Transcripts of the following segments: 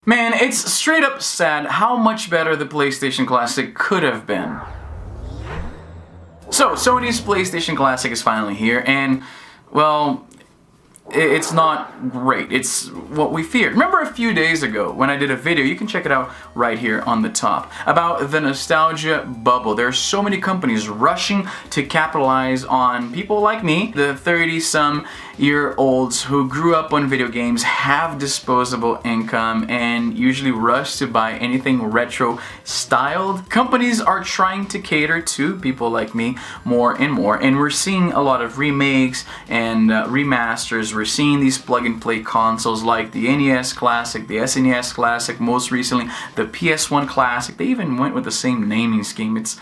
Man, it's straight up sad how much better the PlayStation Classic could have been. So, Sony's PlayStation Classic is finally here, and, well, it's not great. It's what we feared. Remember a few days ago when I did a video, you can check it out right here on the top, about the nostalgia bubble. There are so many companies rushing to capitalize on people like me, the 30-some-year-olds who grew up on video games, have disposable income, and usually rush to buy anything retro-styled. Companies are trying to cater to people like me more and more, and we're seeing a lot of remakes and remasters. We're seeing these plug-and-play consoles like the NES Classic, the SNES Classic, most recently the PS1 Classic. They even went with the same naming scheme. It's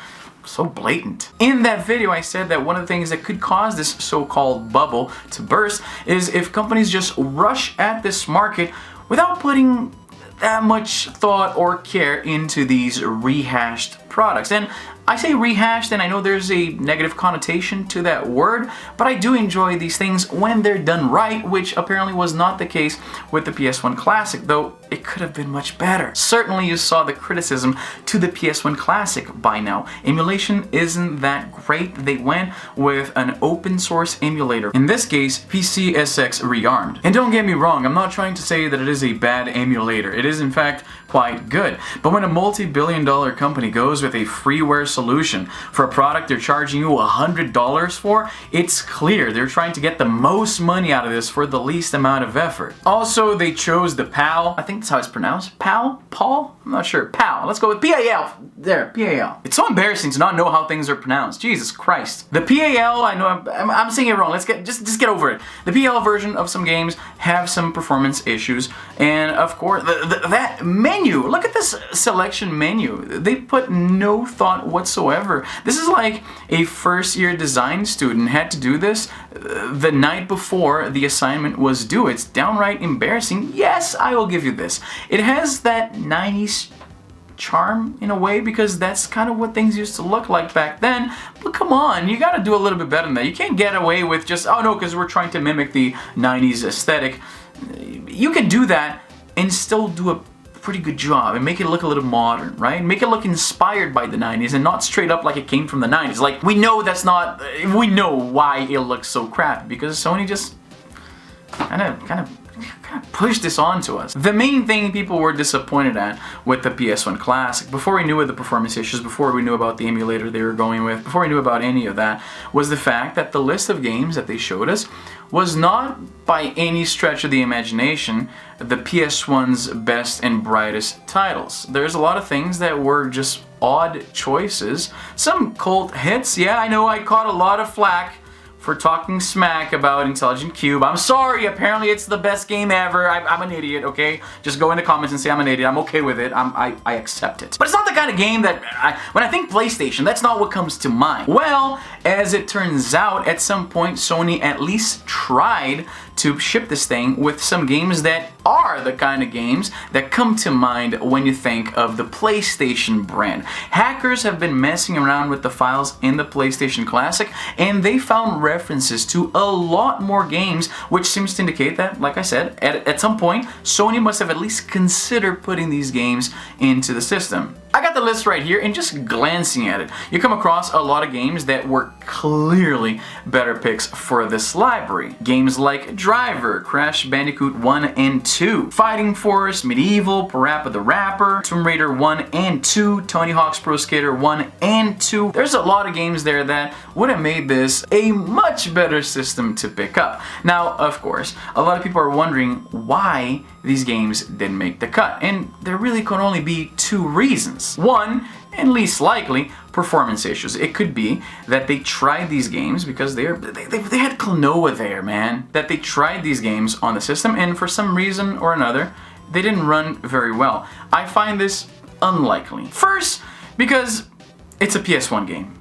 so blatant. In that video, I said that one of the things that could cause this so-called bubble to burst is if companies just rush at this market without putting that much thought or care into these rehashed products. And I say rehashed, and I know there's a negative connotation to that word, but I do enjoy these things when they're done right, which apparently was not the case with the PS1 Classic, though it could have been much better. Certainly you saw the criticism to the PS1 Classic by now. Emulation isn't that great. They went with an open source emulator. In this case, PCSX Rearmed. And don't get me wrong, I'm not trying to say that it is a bad emulator. It is in fact quite good. But when a multi-billion-dollar company goes with a freeware solution for a product they're charging you $100 for, it's clear they're trying to get the most money out of this for the least amount of effort. Also, they chose the PAL. I think that's how it's pronounced. PAL? Paul? I'm not sure. PAL. Let's go with PAL. There, PAL. It's so embarrassing to not know how things are pronounced. Jesus Christ. The PAL, I know I'm saying it wrong. Let's just get over it. The PAL version of some games have some performance issues, and of course, that menu. Look at this selection menu. They put no thought whatsoever. This is like a first-year design student had to do this the night before the assignment was due. It's downright embarrassing. Yes, I will give you this. It has that 90s charm in a way, because that's kind of what things used to look like back then. But come on, you gotta do a little bit better than that. You can't get away with just, oh no, because we're trying to mimic the 90s aesthetic. You can do that and still do a pretty good job and make it look a little modern, right? Make it look inspired by the 90s and not straight up like it came from the 90s. Like, we know that's not, we know why it looks so crappy, because Sony just kind of pushed this onto us. The main thing people were disappointed at with the PS1 Classic, before we knew of the performance issues, before we knew about the emulator they were going with, before we knew about any of that, was the fact that the list of games that they showed us was not by any stretch of the imagination the PS1's best and brightest titles. There's a lot of things that were just odd choices. Some cult hits. Yeah, I know I caught a lot of flack for talking smack about Intelligent Cube. I'm sorry, apparently it's the best game ever. I'm an idiot, okay? Just go in the comments and say I'm an idiot. I'm okay with it. I accept it. But it's not the kind of game that, when I think PlayStation, that's not what comes to mind. Well, as it turns out, at some point, Sony at least tried to ship this thing with some games that are the kind of games that come to mind when you think of the PlayStation brand. Hackers have been messing around with the files in the PlayStation Classic, and they found references to a lot more games, which seems to indicate that, like I said, at some point, Sony must have at least considered putting these games into the system. I got the list right here, and just glancing at it, you come across a lot of games that were clearly better picks for this library. Games like Driver, Crash Bandicoot 1 and 2, Fighting Force, Medieval, Parappa the Rapper, Tomb Raider 1 and 2, Tony Hawk's Pro Skater 1 and 2. There's a lot of games there that would have made this a much better system to pick up. Now, of course, a lot of people are wondering why these games didn't make the cut, and there really could only be two reasons. One, and least likely, performance issues. It could be that they tried these games because they had Klonoa there, man. That they tried these games on the system, and for some reason or another, they didn't run very well. I find this unlikely. First, because it's a PS1 game.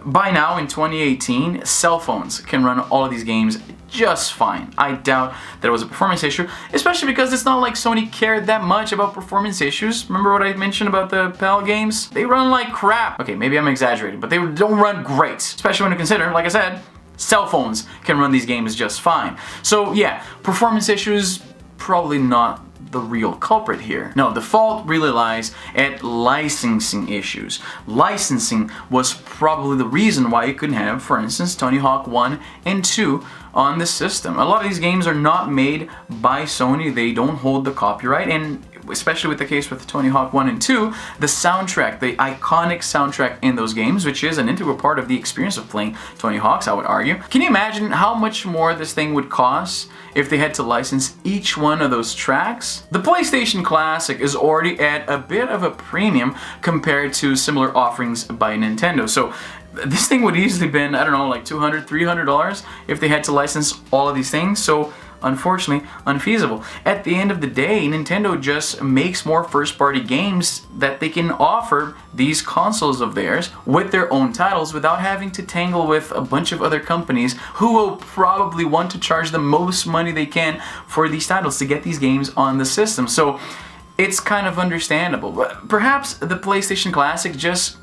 By now, in 2018, cell phones can run all of these games just fine. I doubt that it was a performance issue, especially because it's not like Sony cared that much about performance issues. Remember what I mentioned about the PAL games? They run like crap. Okay, maybe I'm exaggerating, but they don't run great, especially when you consider, like I said, cell phones can run these games just fine. So yeah, performance issues, probably not the real culprit here. No, the fault really lies at licensing issues. Licensing was probably the reason why you couldn't have, for instance, Tony Hawk 1 and 2 on the system. A lot of these games are not made by Sony. They don't hold the copyright, and especially with the case with Tony Hawk 1 and 2, the soundtrack, the iconic soundtrack in those games, which is an integral part of the experience of playing Tony Hawks, I would argue. Can you imagine how much more this thing would cost if they had to license each one of those tracks? The PlayStation Classic is already at a bit of a premium compared to similar offerings by Nintendo. So this thing would easily been, I don't know, like $200, $300 if they had to license all of these things. So unfortunately, unfeasible. At the end of the day, Nintendo just makes more first-party games that they can offer these consoles of theirs with their own titles without having to tangle with a bunch of other companies who will probably want to charge the most money they can for these titles to get these games on the system. So it's kind of understandable. But perhaps the PlayStation Classic just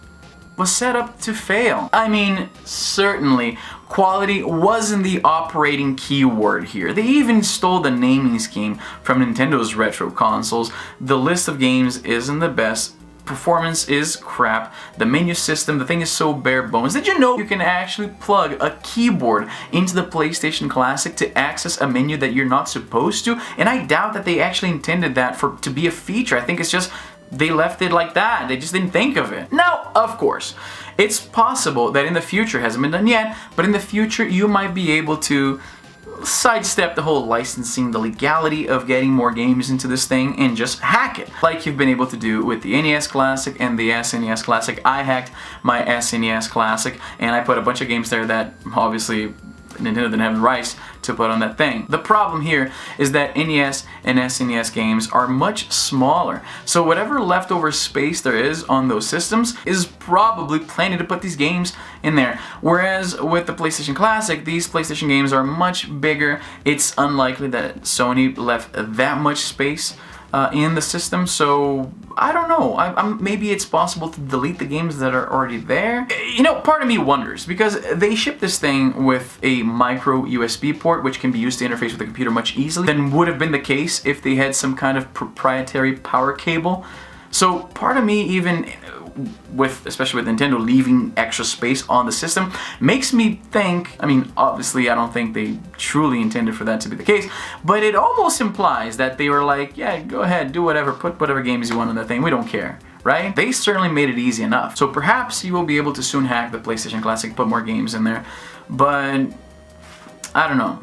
was set up to fail. I mean, certainly, quality wasn't the operating keyword here. They even stole the naming scheme from Nintendo's retro consoles. The list of games isn't the best. Performance is crap. The menu system, the thing is so bare bones. Did you know you can actually plug a keyboard into the PlayStation Classic to access a menu that you're not supposed to? And I doubt that they actually intended that to be a feature. I think it's just they left it like that. They just didn't think of it. Now, of course, it's possible that in the future, hasn't been done yet, but in the future you might be able to sidestep the whole licensing, the legality of getting more games into this thing and just hack it. Like you've been able to do with the NES Classic and the SNES Classic. I hacked my SNES Classic and I put a bunch of games there that obviously Nintendo didn't have the rights to put on that thing. The problem here is that NES and SNES games are much smaller, so whatever leftover space there is on those systems is probably plenty to put these games in there. Whereas with the PlayStation Classic, these PlayStation games are much bigger. It's unlikely that Sony left that much space in the system, so I don't know. Maybe it's possible to delete the games that are already there. You know, part of me wonders, because they ship this thing with a micro USB port which can be used to interface with the computer much easily than would have been the case if they had some kind of proprietary power cable. So part of me, even especially with Nintendo leaving extra space on the system, makes me think, I mean, obviously I don't think they truly intended for that to be the case, but it almost implies that they were like, yeah, go ahead, do whatever, put whatever games you want on that thing, we don't care, right? They certainly made it easy enough. So perhaps you will be able to soon hack the PlayStation Classic, put more games in there, but I don't know.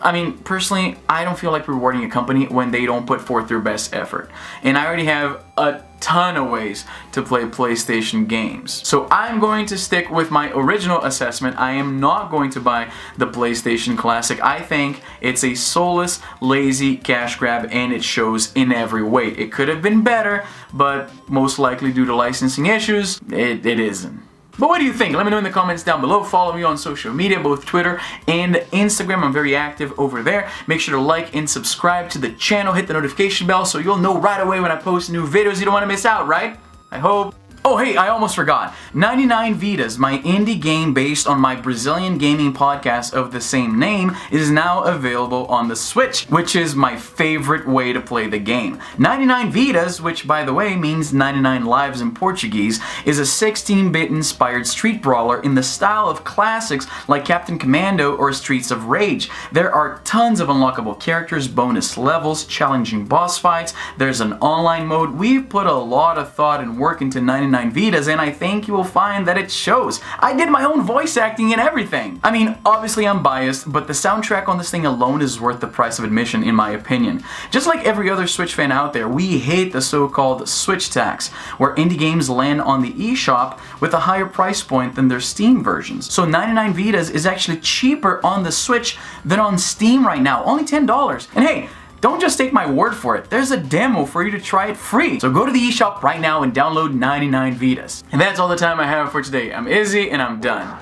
I mean, personally, I don't feel like rewarding a company when they don't put forth their best effort. And I already have a ton of ways to play PlayStation games. So I'm going to stick with my original assessment. I am not going to buy the PlayStation Classic. I think it's a soulless, lazy cash grab, and it shows in every way. It could have been better, but most likely due to licensing issues, it isn't. But what do you think? Let me know in the comments down below. Follow me on social media, both Twitter and Instagram. I'm very active over there. Make sure to like and subscribe to the channel. Hit the notification bell so you'll know right away when I post new videos. You don't want to miss out, right? I hope. Oh hey, I almost forgot. 99 Vidas, my indie game based on my Brazilian gaming podcast of the same name, is now available on the Switch, which is my favorite way to play the game. 99 Vidas, which by the way means 99 lives in Portuguese, is a 16-bit inspired street brawler in the style of classics like Captain Commando or Streets of Rage. There are tons of unlockable characters, bonus levels, challenging boss fights, there's an online mode. We've put a lot of thought and work into 99 Vidas, and I think you will find that it shows. I did my own voice acting and everything. I mean, obviously I'm biased, but the soundtrack on this thing alone is worth the price of admission in my opinion. Just like every other Switch fan out there, we hate the so-called Switch tax, where indie games land on the eShop with a higher price point than their Steam versions. So 99 Vidas is actually cheaper on the Switch than on Steam right now, only $10. And hey, don't just take my word for it. There's a demo for you to try it free. So go to the eShop right now and download 99 Vidas. And that's all the time I have for today. I'm Izzy and I'm done.